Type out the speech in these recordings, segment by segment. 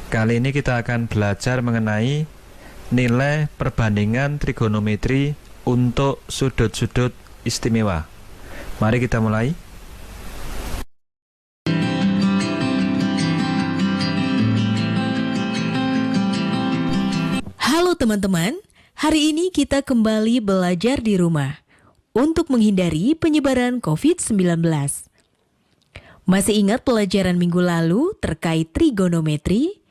Kali ini kita akan belajar mengenai nilai perbandingan trigonometri untuk sudut-sudut istimewa. Mari kita mulai. Halo teman-teman, hari ini kita kembali belajar di rumah untuk menghindari penyebaran COVID-19. Masih ingat pelajaran minggu lalu terkait trigonometri?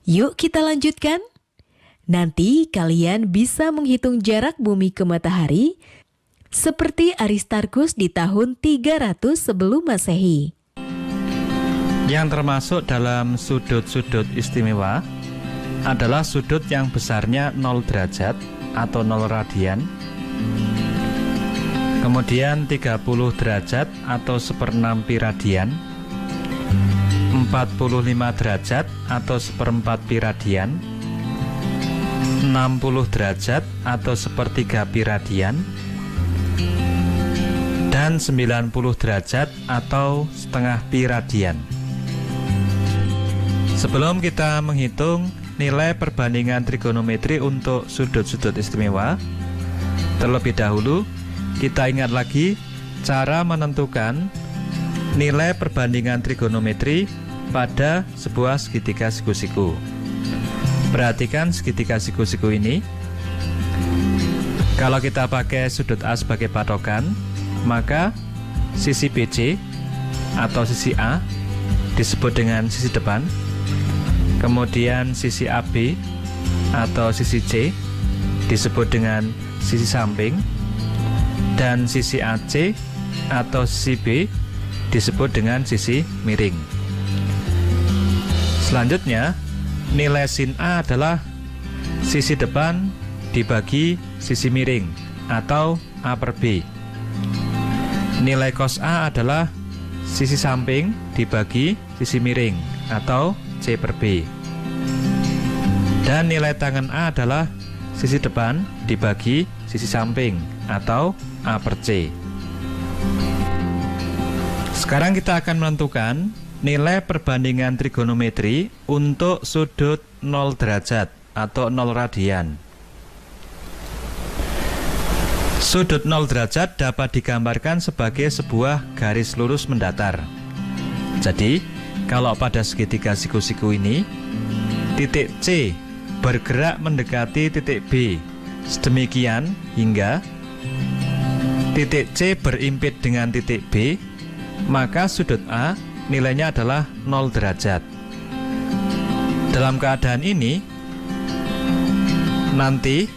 Yuk kita lanjutkan. Nanti kalian bisa menghitung jarak bumi ke matahari seperti Aristarchus di tahun 300 sebelum Masehi. Yang termasuk dalam sudut-sudut istimewa adalah sudut yang besarnya 0 derajat atau 0 radian, kemudian 30 derajat atau 1/6 pi radian, 45 derajat atau 1/4 pi radian, 60 derajat atau 1/3 pi radian, dan 90 derajat atau setengah pi radian. Sebelum kita menghitung nilai perbandingan trigonometri untuk sudut-sudut istimewa, terlebih dahulu kita ingat lagi cara menentukan nilai perbandingan trigonometri pada sebuah segitiga siku-siku. Perhatikan segitiga siku-siku ini. Kalau kita pakai sudut A sebagai patokan, maka sisi BC atau sisi A disebut dengan sisi depan, kemudian sisi AB atau sisi C disebut dengan sisi samping, dan sisi AC atau sisi B disebut dengan sisi miring. Selanjutnya, nilai sin A adalah sisi depan dibagi sisi miring atau A per B. Nilai cos A adalah sisi samping dibagi sisi miring atau C per B. Dan nilai tangen A adalah sisi depan dibagi sisi samping atau A per C. Sekarang kita akan menentukan nilai perbandingan trigonometri untuk sudut 0 derajat atau 0 radian. Sudut 0 derajat dapat digambarkan sebagai sebuah garis lurus mendatar. Jadi, kalau pada segitiga siku-siku ini, titik C bergerak mendekati titik B sedemikian hingga titik C berimpit dengan titik B, maka sudut A nilainya adalah 0 derajat. Dalam keadaan ini, nanti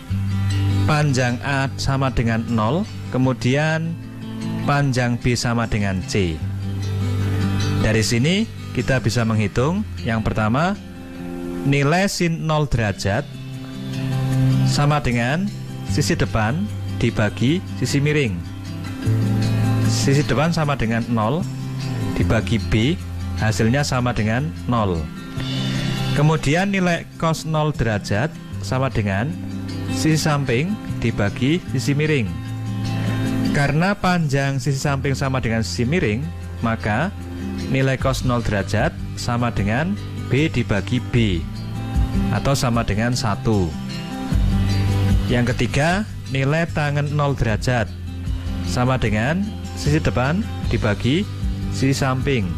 panjang A sama dengan 0, kemudian panjang B sama dengan C. Dari sini kita bisa menghitung yang pertama, nilai sin 0 derajat sama dengan sisi depan dibagi sisi miring. Sisi depan sama dengan 0 dibagi B, hasilnya sama dengan 0. Kemudian nilai cos 0 derajat sama dengan sisi samping dibagi sisi miring. Karena panjang sisi samping sama dengan sisi miring, maka nilai cos 0 derajat sama dengan B dibagi B atau sama dengan 1. Yang ketiga, nilai tangen 0 derajat sama dengan sisi depan dibagi sisi samping.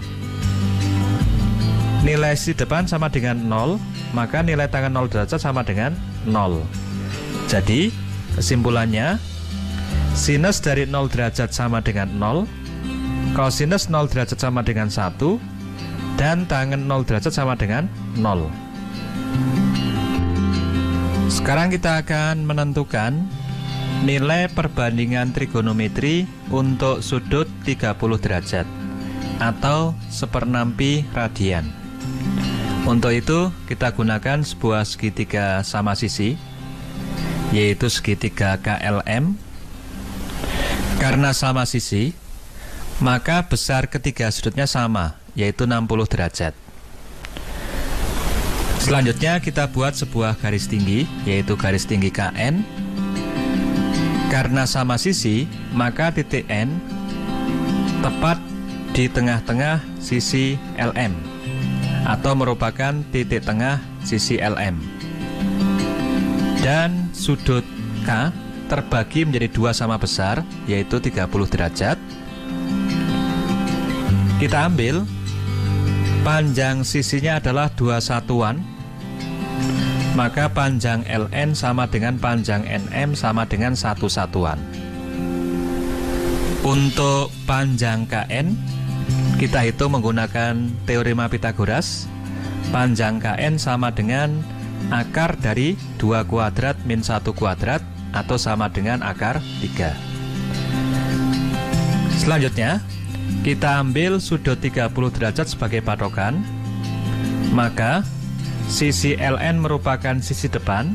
Nilai sisi depan sama dengan 0, maka nilai tangen 0 derajat sama dengan 0. Jadi, kesimpulannya, sinus dari 0 derajat sama dengan 0, kosinus 0 derajat sama dengan 1, dan tangen 0 derajat sama dengan 0. Sekarang kita akan menentukan nilai perbandingan trigonometri untuk sudut 30 derajat atau 1/6 pi radian. Untuk itu kita gunakan sebuah segitiga sama sisi, yaitu segitiga KLM. Karena sama sisi, maka besar ketiga sudutnya sama, yaitu 60 derajat. Selanjutnya kita buat sebuah garis tinggi, yaitu garis tinggi KN. Karena sama sisi, maka titik N tepat di tengah-tengah sisi LM atau merupakan titik tengah sisi LM. Dan sudut K terbagi menjadi dua sama besar, yaitu 30 derajat. Kita ambil panjang sisinya adalah 2 satuan, maka panjang LN sama dengan panjang NM sama dengan 1 satuan. Untuk panjang KN, kita hitung menggunakan teorema Pythagoras. Panjang KN sama dengan akar dari 2 kuadrat min 1 kuadrat atau sama dengan akar 3. Selanjutnya, kita ambil sudut 30 derajat sebagai patokan. Maka sisi LN merupakan sisi depan,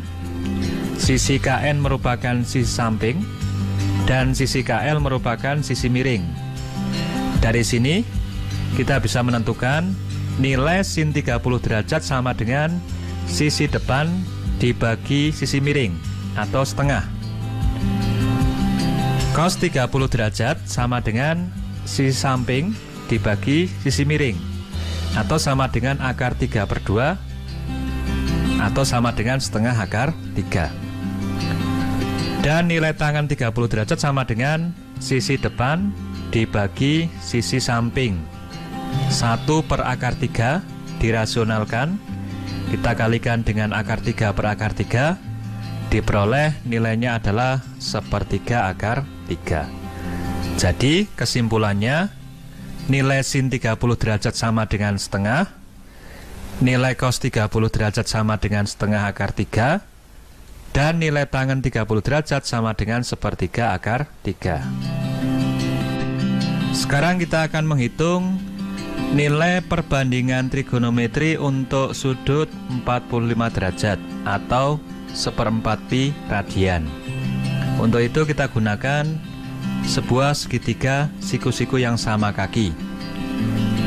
sisi KN merupakan sisi samping, dan sisi KL merupakan sisi miring. Dari sini kita bisa menentukan nilai sin 30 derajat sama dengan sisi depan dibagi sisi miring atau setengah. Cos 30 derajat sama dengan sisi samping dibagi sisi miring atau sama dengan akar 3/2 atau sama dengan setengah akar 3. Dan nilai tangan 30 derajat sama dengan sisi depan dibagi sisi samping. 1 per akar 3 dirasionalkan, kita kalikan dengan akar 3 per akar 3, diperoleh nilainya adalah 1/3 akar 3. Jadi kesimpulannya, nilai sin 30 derajat sama dengan setengah, nilai cos 30 derajat sama dengan setengah akar 3, dan nilai tangen 30 derajat sama dengan 1/3 akar 3. Sekarang kita akan menghitung nilai perbandingan trigonometri untuk sudut 45 derajat atau 1/4 pi radian. Untuk itu kita gunakan sebuah segitiga siku-siku yang sama kaki.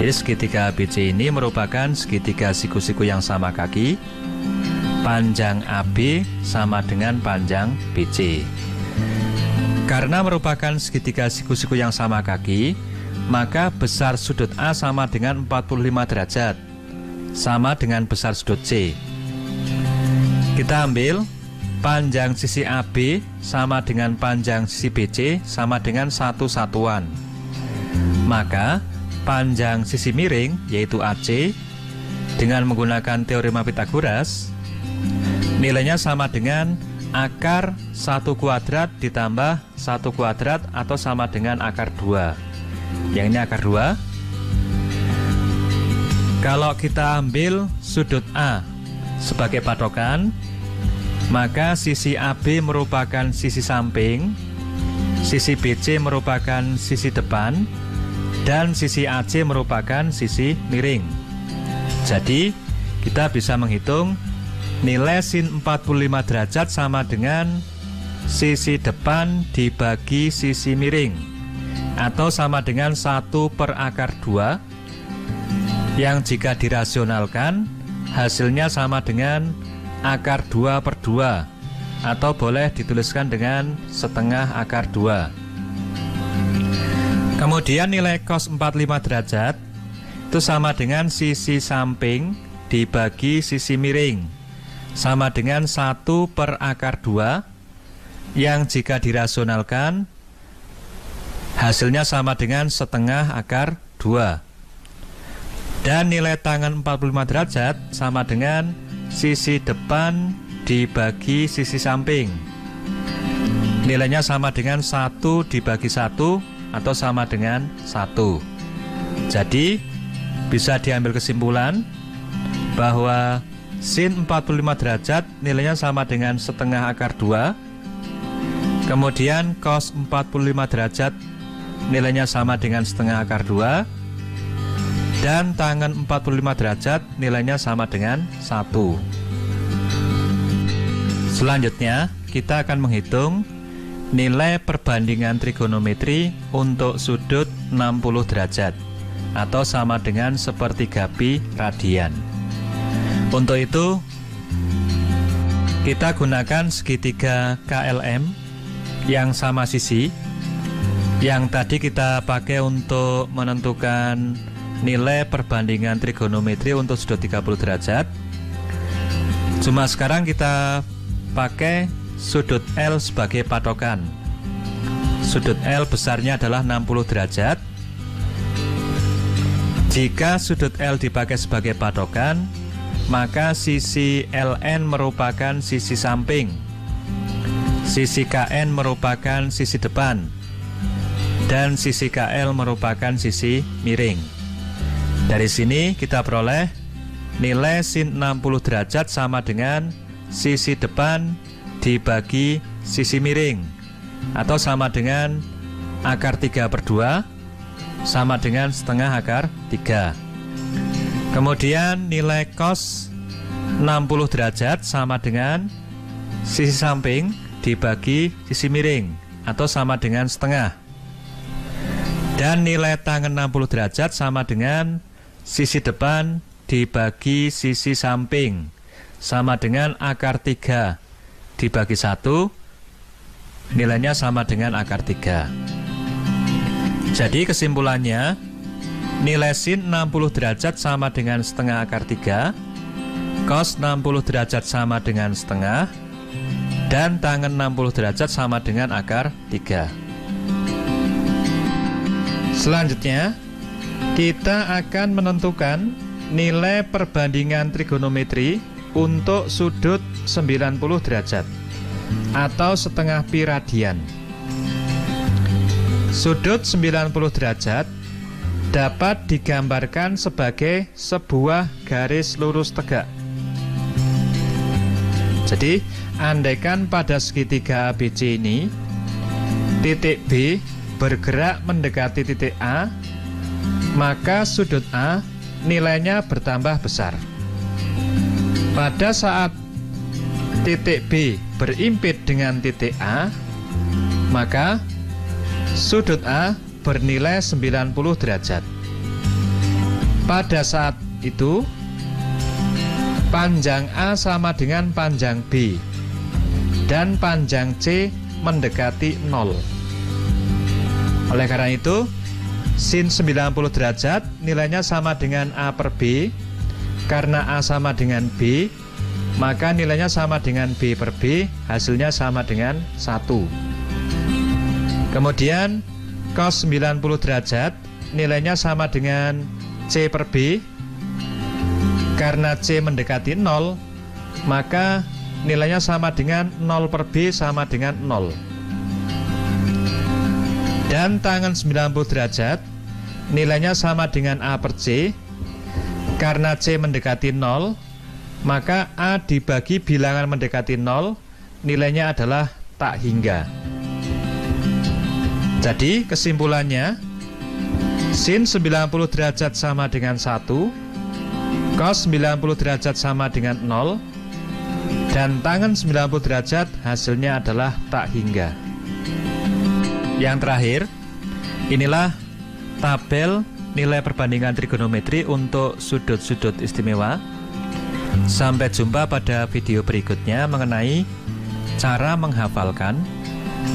Jadi segitiga ABC ini merupakan segitiga siku-siku yang sama kaki. Panjang AB sama dengan panjang BC. Karena merupakan segitiga siku-siku yang sama kaki, maka besar sudut A sama dengan 45 derajat, sama dengan besar sudut C. Kita ambil panjang sisi AB sama dengan panjang sisi BC sama dengan 1 satuan. Maka panjang sisi miring yaitu AC dengan menggunakan teorema Pythagoras, nilainya sama dengan akar 1 kuadrat ditambah 1 kuadrat atau sama dengan akar 2. Yang ini akar 2. Kalau kita ambil sudut A sebagai patokan, maka sisi AB merupakan sisi samping, sisi BC merupakan sisi depan, dan sisi AC merupakan sisi miring. Jadi kita bisa menghitung nilai sin 45 derajat sama dengan sisi depan dibagi sisi miring atau sama dengan 1 per akar 2, yang jika dirasionalkan hasilnya sama dengan akar 2/2 atau boleh dituliskan dengan setengah akar 2. Kemudian nilai cos 45 derajat itu sama dengan sisi samping dibagi sisi miring, sama dengan 1 per akar 2, yang jika dirasionalkan hasilnya sama dengan setengah akar 2. Dan nilai tangen 45 derajat sama dengan sisi depan dibagi sisi samping, nilainya sama dengan 1 dibagi 1 atau sama dengan 1. Jadi bisa diambil kesimpulan bahwa sin 45 derajat nilainya sama dengan setengah akar 2. Kemudian cos 45 derajat nilainya sama dengan setengah akar 2. Dan tangen 45 derajat nilainya sama dengan 1. Selanjutnya kita akan menghitung nilai perbandingan trigonometri untuk sudut 60 derajat atau sama dengan 1/3 pi radian. Untuk itu kita gunakan segitiga KLM yang sama sisi, yang tadi kita pakai untuk menentukan nilai perbandingan trigonometri untuk sudut 30 derajat. Cuma sekarang kita pakai sudut L sebagai patokan. Sudut L besarnya adalah 60 derajat. Jika sudut L dipakai sebagai patokan, maka sisi LN merupakan sisi samping, sisi KN merupakan sisi depan, dan sisi KL merupakan sisi miring. Dari sini kita peroleh nilai sin 60 derajat sama dengan sisi depan dibagi sisi miring, atau sama dengan akar 3/2 sama dengan setengah akar 3. Kemudian nilai cos 60 derajat sama dengan sisi samping dibagi sisi miring, atau sama dengan setengah. Dan nilai tangen 60 derajat sama dengan sisi depan dibagi sisi samping, sama dengan akar 3 dibagi 1, nilainya sama dengan akar 3. Jadi kesimpulannya, nilai sin 60 derajat sama dengan setengah akar 3, cos 60 derajat sama dengan setengah, dan tangen 60 derajat sama dengan akar 3. Selanjutnya, kita akan menentukan nilai perbandingan trigonometri untuk sudut 90 derajat atau setengah pi radian. Sudut 90 derajat dapat digambarkan sebagai sebuah garis lurus tegak. Jadi, andaikan pada segitiga ABC ini, titik B bergerak mendekati titik A, maka sudut A nilainya bertambah besar. Pada saat titik B berimpit dengan titik A, maka sudut A bernilai 90 derajat. Pada saat itu, panjang A sama dengan panjang B, dan panjang C mendekati 0. Oleh karena itu, sin 90 derajat nilainya sama dengan A per B. Karena A sama dengan B, maka nilainya sama dengan B per B, hasilnya sama dengan 1. Kemudian cos 90 derajat nilainya sama dengan C per B. Karena C mendekati 0, maka nilainya sama dengan 0 per B sama dengan 0. Dan tangen 90 derajat nilainya sama dengan A per C. Karena C mendekati 0, maka A dibagi bilangan mendekati 0, nilainya adalah tak hingga. Jadi kesimpulannya, sin 90 derajat sama dengan 1, cos 90 derajat sama dengan 0, dan tangen 90 derajat hasilnya adalah tak hingga. Yang terakhir, inilah tabel nilai perbandingan trigonometri untuk sudut-sudut istimewa. Sampai jumpa pada video berikutnya mengenai cara menghafalkan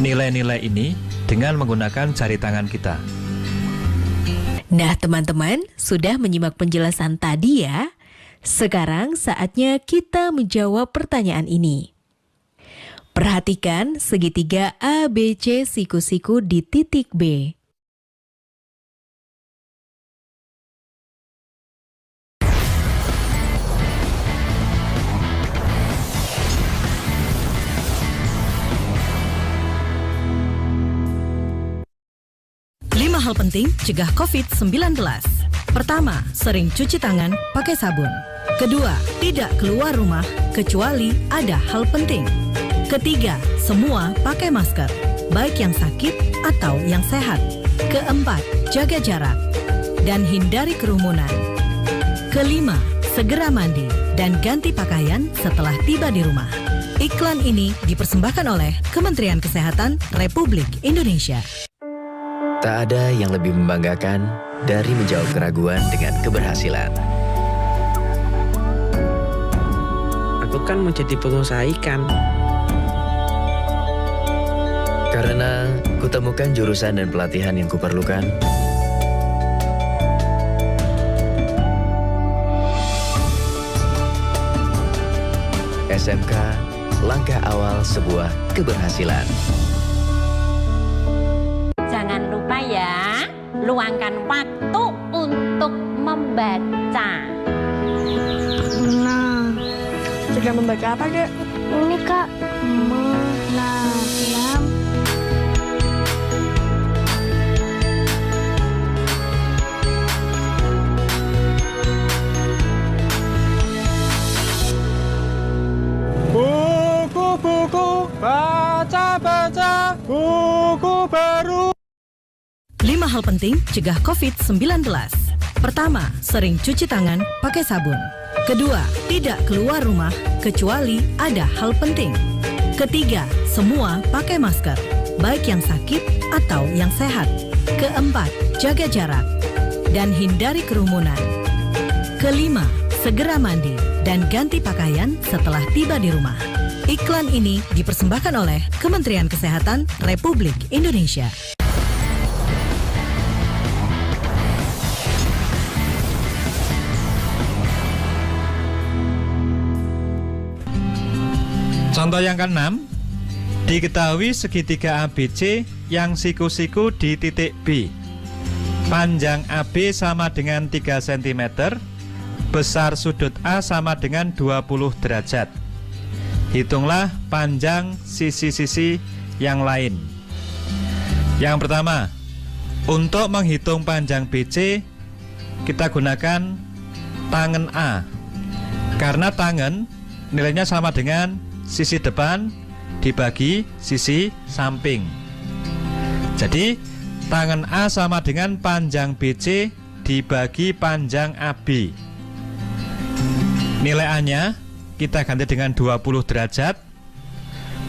nilai-nilai ini dengan menggunakan jari tangan kita. Nah, teman-teman, sudah menyimak penjelasan tadi ya? Sekarang saatnya kita menjawab pertanyaan ini. Perhatikan segitiga ABC siku-siku di titik B. Hal penting cegah COVID-19. Pertama, sering cuci tangan pakai sabun. Kedua, tidak keluar rumah kecuali ada hal penting. Ketiga, semua pakai masker, baik yang sakit atau yang sehat. Keempat, jaga jarak dan hindari kerumunan. Kelima, segera mandi dan ganti pakaian setelah tiba di rumah. Iklan ini dipersembahkan oleh Kementerian Kesehatan Republik Indonesia. Tak ada yang lebih membanggakan dari menjawab keraguan dengan keberhasilan. Aku kan mau jadi pengusaha ikan. Karena kutemukan jurusan dan pelatihan yang kuperlukan. SMK, langkah awal sebuah keberhasilan. Jangan lupa ya, luangkan waktu untuk membaca. Nah, juga membaca apa, Dek? Ini, Kak. Menanam. Buku-buku, baca-baca, buku baru. 5 hal penting cegah COVID-19. Pertama, sering cuci tangan pakai sabun. Kedua, tidak keluar rumah kecuali ada hal penting. Ketiga, semua pakai masker, baik yang sakit atau yang sehat. Keempat, jaga jarak dan hindari kerumunan. Kelima, segera mandi dan ganti pakaian setelah tiba di rumah. Iklan ini dipersembahkan oleh Kementerian Kesehatan Republik Indonesia. Contoh yang ke-6, diketahui segitiga ABC yang siku-siku di titik B. Panjang AB sama dengan 3 cm, besar sudut A sama dengan 20 derajat. Hitunglah panjang sisi-sisi yang lain. Yang pertama, untuk menghitung panjang BC, kita gunakan tangan A. Karena tangan nilainya sama dengan sisi depan dibagi sisi samping. Jadi tangan A sama dengan panjang BC dibagi panjang AB. Nilai A-nya kita ganti dengan 20 derajat.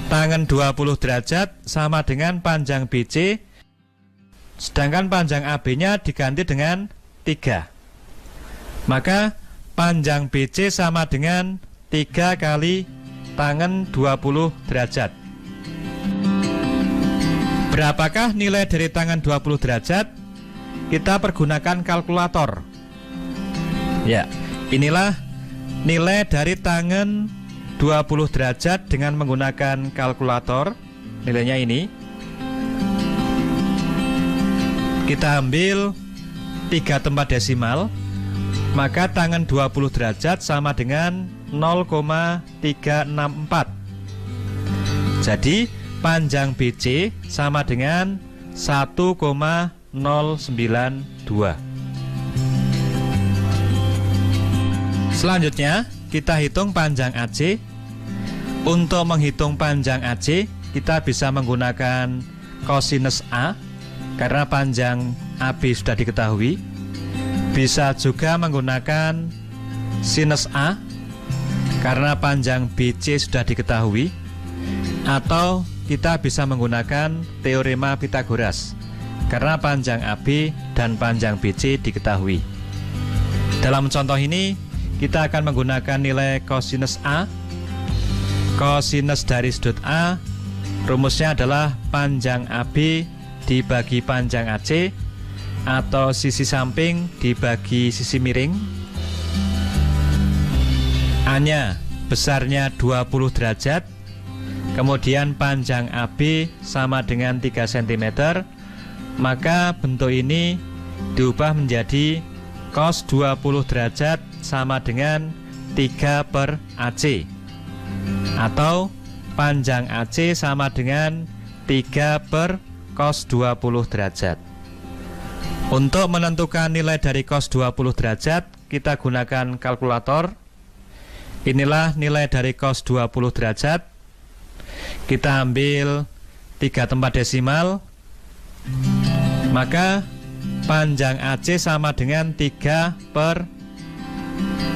Tangan 20 derajat sama dengan panjang BC, sedangkan panjang AB-nya diganti dengan 3. Maka panjang BC sama dengan 3 kali tangan 20 derajat. Berapakah nilai dari tangan 20 derajat? Kita pergunakan kalkulator. Ya, inilah nilai dari tangan 20 derajat dengan menggunakan kalkulator. Nilainya ini. Kita ambil 3 tempat desimal, maka tangan 20 derajat sama dengan 0,364. Jadi panjang BC sama dengan 1,092. Selanjutnya kita hitung panjang AC. Untuk menghitung panjang AC, kita bisa menggunakan kosinus A karena panjang AB sudah diketahui. Bisa juga menggunakan sinus A karena panjang BC sudah diketahui, atau kita bisa menggunakan teorema Pythagoras karena panjang AB dan panjang BC diketahui. Dalam contoh ini kita akan menggunakan nilai kosinus A. Kosinus dari sudut A rumusnya adalah panjang AB dibagi panjang AC, atau sisi samping dibagi sisi miring. A-nya besarnya 20 derajat, kemudian panjang AB sama dengan 3 cm, maka bentuk ini diubah menjadi cos 20 derajat sama dengan 3 per AC, atau panjang AC sama dengan 3 per cos 20 derajat. Untuk menentukan nilai dari cos 20 derajat, kita gunakan kalkulator. Inilah nilai dari cos 20 derajat. Kita ambil 3 tempat desimal, maka panjang AC sama dengan 3 per,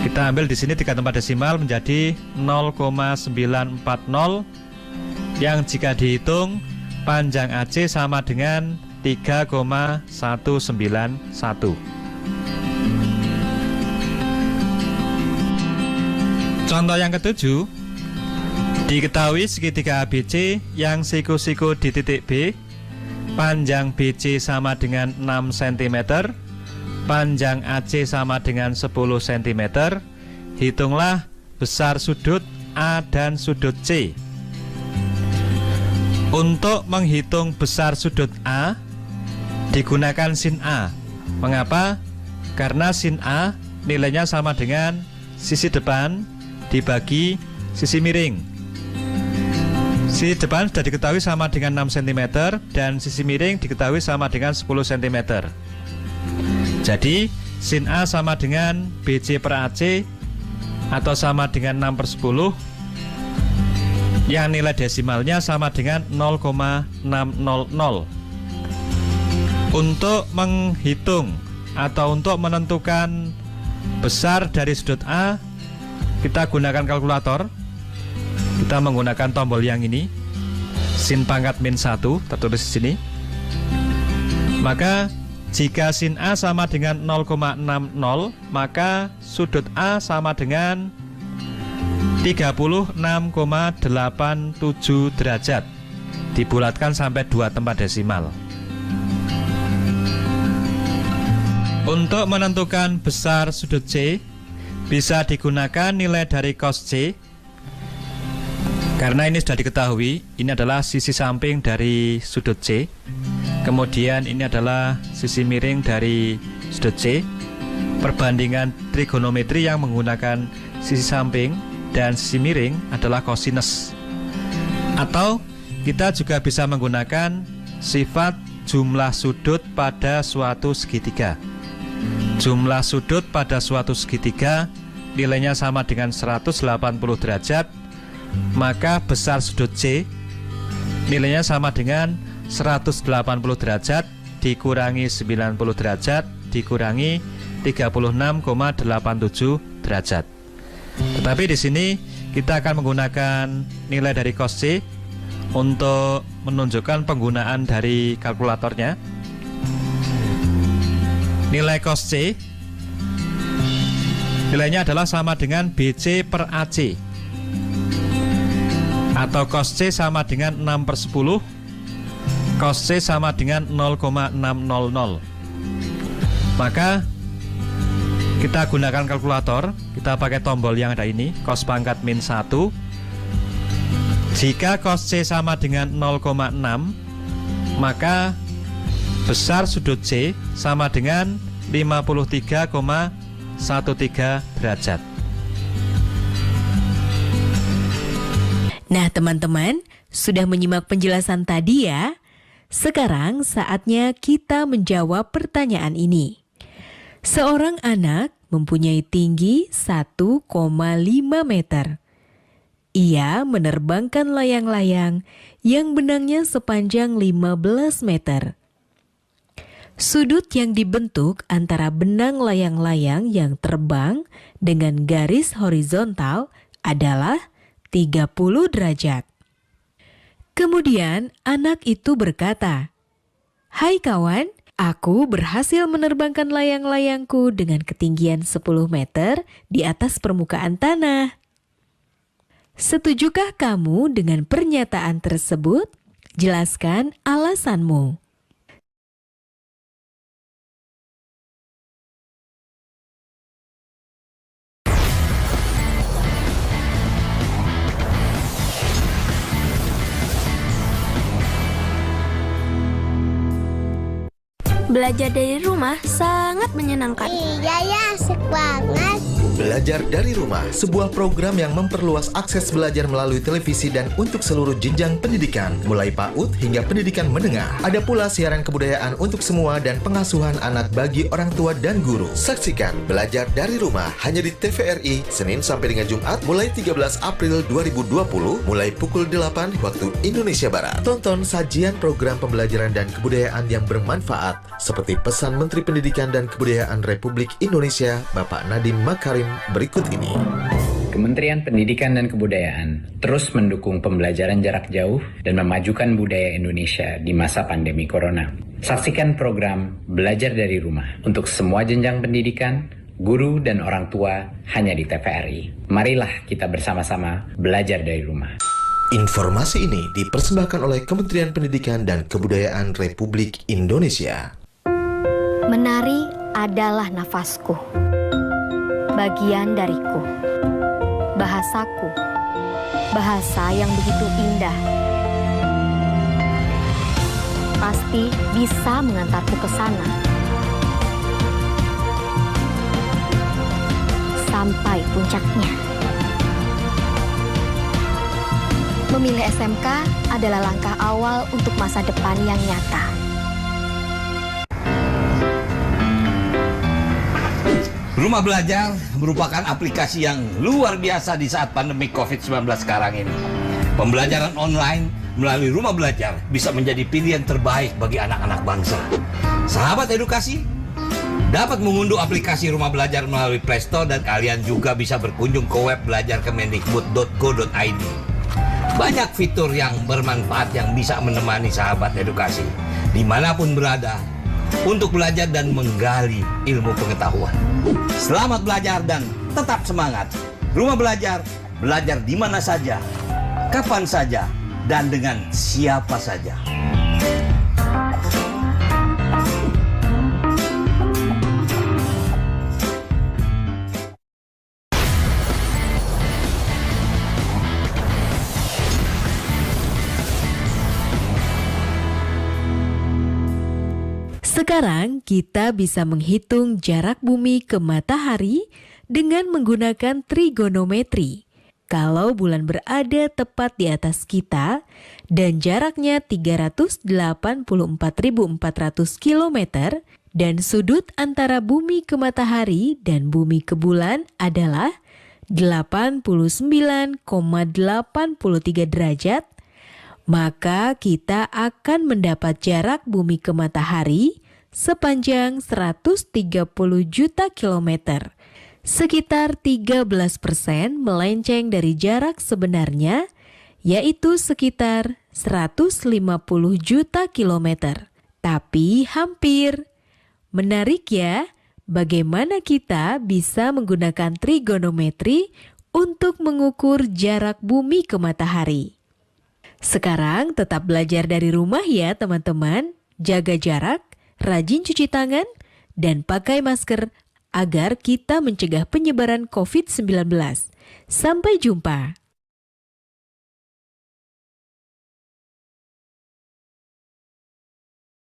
kita ambil di sini 3 tempat desimal menjadi 0,940, yang jika dihitung panjang AC sama dengan 3,191. Contoh yang ke-7, diketahui segitiga ABC yang siku-siku di titik B, panjang BC sama dengan 6 cm, panjang AC sama dengan 10 cm. Hitunglah besar sudut A dan sudut C. Untuk menghitung besar sudut A, digunakan sin A. Mengapa? Karena sin A nilainya sama dengan sisi depan dibagi sisi miring. Sisi depan sudah diketahui sama dengan 6 cm dan sisi miring diketahui sama dengan 10 cm. Jadi sin A sama dengan BC per AC atau sama dengan 6/10, yang nilai desimalnya sama dengan 0,600. Untuk menghitung atau untuk menentukan besar dari sudut A, kita gunakan kalkulator. Kita menggunakan tombol yang ini, sin pangkat -1 tertulis di sini. Maka jika sin A sama dengan 0,60, maka sudut A sama dengan 36,87 derajat dibulatkan sampai 2 tempat desimal. Untuk menentukan besar sudut C, bisa digunakan nilai dari cos C. Karena ini sudah diketahui, ini adalah sisi samping dari sudut C. Kemudian ini adalah sisi miring dari sudut C. Perbandingan trigonometri yang menggunakan sisi samping dan sisi miring adalah kosinus. Atau kita juga bisa menggunakan sifat jumlah sudut pada suatu segitiga. Jumlah sudut pada suatu segitiga nilainya sama dengan 180 derajat, maka besar sudut C nilainya sama dengan 180 derajat dikurangi 90 derajat dikurangi 36,87 derajat. Tetapi di sini kita akan menggunakan nilai dari cos C untuk menunjukkan penggunaan dari kalkulatornya. Nilai cos C nilainya adalah sama dengan BC per AC, atau cos C sama dengan 6/10, cos C sama dengan 0,600. Maka kita gunakan kalkulator, kita pakai tombol yang ada ini, cos pangkat -1. Jika cos C sama dengan 0,6, maka besar sudut C sama dengan 53,13 derajat. Nah, teman-teman, sudah menyimak penjelasan tadi ya? Sekarang saatnya kita menjawab pertanyaan ini. Seorang anak mempunyai tinggi 1,5 meter. Ia menerbangkan layang-layang yang benangnya sepanjang 15 meter. Sudut yang dibentuk antara benang layang-layang yang terbang dengan garis horizontal adalah 30 derajat. Kemudian anak itu berkata, "Hai kawan, aku berhasil menerbangkan layang-layangku dengan ketinggian 10 meter di atas permukaan tanah." Setujukah kamu dengan pernyataan tersebut? Jelaskan alasanmu. Belajar dari rumah sangat menyenangkan. Iya ya, asik banget. Belajar dari Rumah, sebuah program yang memperluas akses belajar melalui televisi dan untuk seluruh jenjang pendidikan, mulai PAUD hingga pendidikan menengah. Ada pula siaran kebudayaan untuk semua dan pengasuhan anak bagi orang tua dan guru. Saksikan Belajar dari Rumah hanya di TVRI, Senin sampai dengan Jumat, mulai 13 April 2020, mulai pukul 8 waktu Indonesia Barat. Tonton sajian program pembelajaran dan kebudayaan yang bermanfaat, seperti pesan Menteri Pendidikan dan Kebudayaan Republik Indonesia, Bapak Nadiem Makarim berikut ini. Kementerian Pendidikan dan Kebudayaan terus mendukung pembelajaran jarak jauh dan memajukan budaya Indonesia di masa pandemi corona. Saksikan program Belajar dari Rumah untuk semua jenjang pendidikan, guru dan orang tua hanya di TVRI. Marilah kita bersama-sama belajar dari rumah. Informasi ini dipersembahkan oleh Kementerian Pendidikan dan Kebudayaan Republik Indonesia. Menari adalah nafasku, bagian dariku, bahasaku, Bahasa yang begitu indah. Pasti bisa mengantarku ke sana. Sampai puncaknya. Memilih SMK adalah langkah awal untuk masa depan yang nyata. Rumah Belajar merupakan aplikasi yang luar biasa di saat pandemi COVID-19 sekarang ini. Pembelajaran online melalui Rumah Belajar bisa menjadi pilihan terbaik bagi anak-anak bangsa. Sahabat edukasi, dapat mengunduh aplikasi Rumah Belajar melalui Play Store dan kalian juga bisa berkunjung ke web belajarkemendikbud.go.id. Banyak fitur yang bermanfaat yang bisa menemani sahabat edukasi dimanapun berada untuk belajar dan menggali ilmu pengetahuan. Selamat belajar dan tetap semangat. Rumah Belajar, belajar di mana saja, kapan saja, dan dengan siapa saja. Sekarang kita bisa menghitung jarak bumi ke matahari dengan menggunakan trigonometri. Kalau bulan berada tepat di atas kita dan jaraknya 384.400 km dan sudut antara bumi ke matahari dan bumi ke bulan adalah 89,83 derajat, maka kita akan mendapat jarak bumi ke matahari sepanjang 130 juta kilometer, sekitar 13% melenceng dari jarak sebenarnya, yaitu sekitar 150 juta kilometer. Tapi hampir. Menarik ya, bagaimana kita bisa menggunakan trigonometri untuk mengukur jarak bumi ke matahari. Sekarang tetap belajar dari rumah ya teman-teman, jaga jarak, rajin cuci tangan, dan pakai masker agar kita mencegah penyebaran COVID-19. Sampai jumpa.